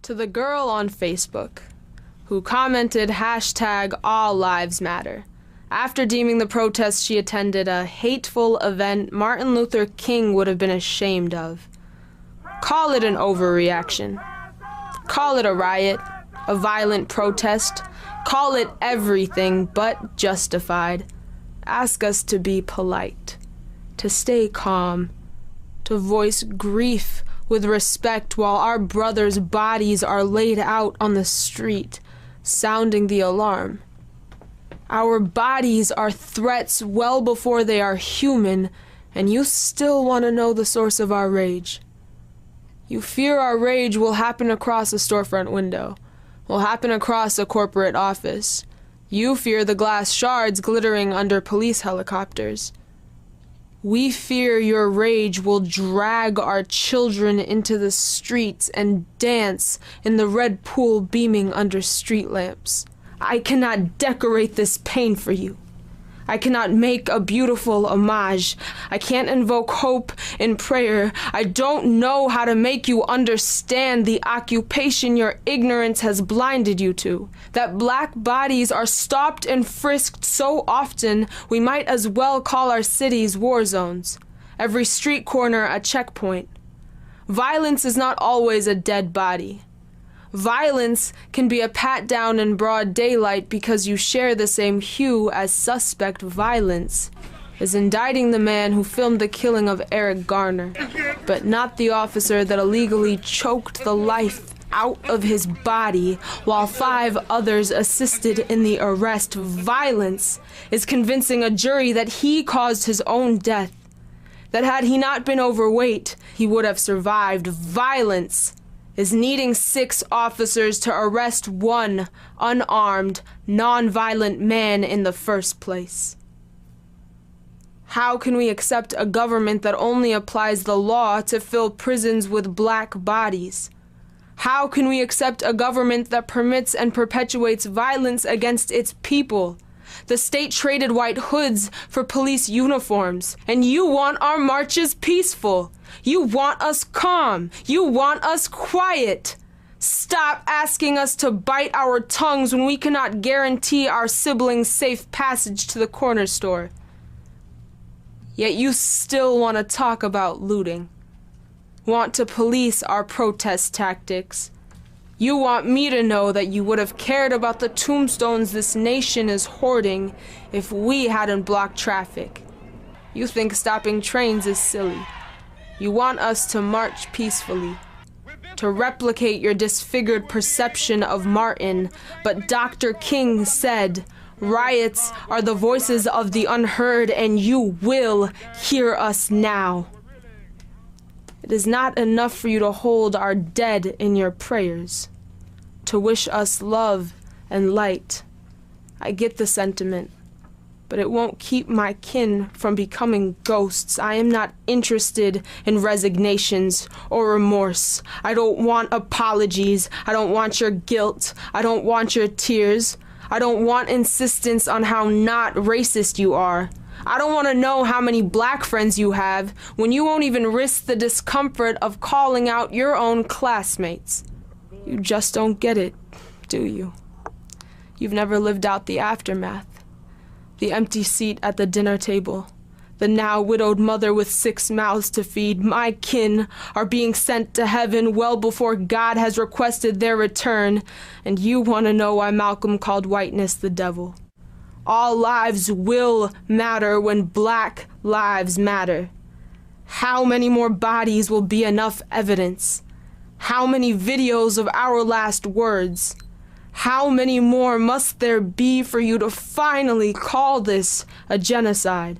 To the girl on Facebook who commented hashtag All Lives Matter after deeming the protest she attended a hateful event Martin Luther King would have been ashamed of. Call it an overreaction. Call it a riot, a violent protest. Call it everything but justified. Ask us to be polite, to stay calm, to voice grief with respect while our brothers' bodies are laid out on the street, sounding the alarm. Our bodies are threats well before they are human, and you still want to know the source of our rage. You fear our rage will happen across a storefront window, will happen across a corporate office. You fear the glass shards glittering under police helicopters. We fear your rage will drag our children into the streets and dance in the red pool beaming under street lamps. I cannot decorate this pain for you. I cannot make a beautiful homage. I can't invoke hope in prayer. I don't know how to make you understand the occupation your ignorance has blinded you to. That black bodies are stopped and frisked so often, we might as well call our cities war zones. Every street corner a checkpoint. Violence is not always a dead body. Violence can be a pat down in broad daylight because you share the same hue as suspect. Violence is indicting the man who filmed the killing of Eric Garner, but not the officer that illegally choked the life out of his body while 5 others assisted in the arrest. Violence is convincing a jury that he caused his own death, that had he not been overweight, he would have survived. Violence is needing 6 officers to arrest 1 unarmed, non-violent man in the first place. How can we accept a government that only applies the law to fill prisons with black bodies? How can we accept a government that permits and perpetuates violence against its people? The state traded white hoods for police uniforms, and you want our marches peaceful. You want us calm. You want us quiet. Stop asking us to bite our tongues when we cannot guarantee our siblings safe passage to the corner store. Yet you still want to talk about looting. Want to police our protest tactics. You want me to know that you would have cared about the tombstones this nation is hoarding if we hadn't blocked traffic. You think stopping trains is silly. You want us to march peacefully, to replicate your disfigured perception of Martin, but Dr. King said, riots are the voices of the unheard, and you will hear us now. It is not enough for you to hold our dead in your prayers, to wish us love and light. I get the sentiment, but it won't keep my kin from becoming ghosts. I am not interested in resignations or remorse. I don't want apologies. I don't want your guilt. I don't want your tears. I don't want insistence on how not racist you are. I don't want to know how many black friends you have when you won't even risk the discomfort of calling out your own classmates. You just don't get it, do you? You've never lived out the aftermath. The empty seat at the dinner table. The now widowed mother with 6 mouths to feed. My kin are being sent to heaven well before God has requested their return. And you want to know why Malcolm called whiteness the devil. All lives will matter when black lives matter. How many more bodies will be enough evidence? How many videos of our last words? How many more must there be for you to finally call this a genocide?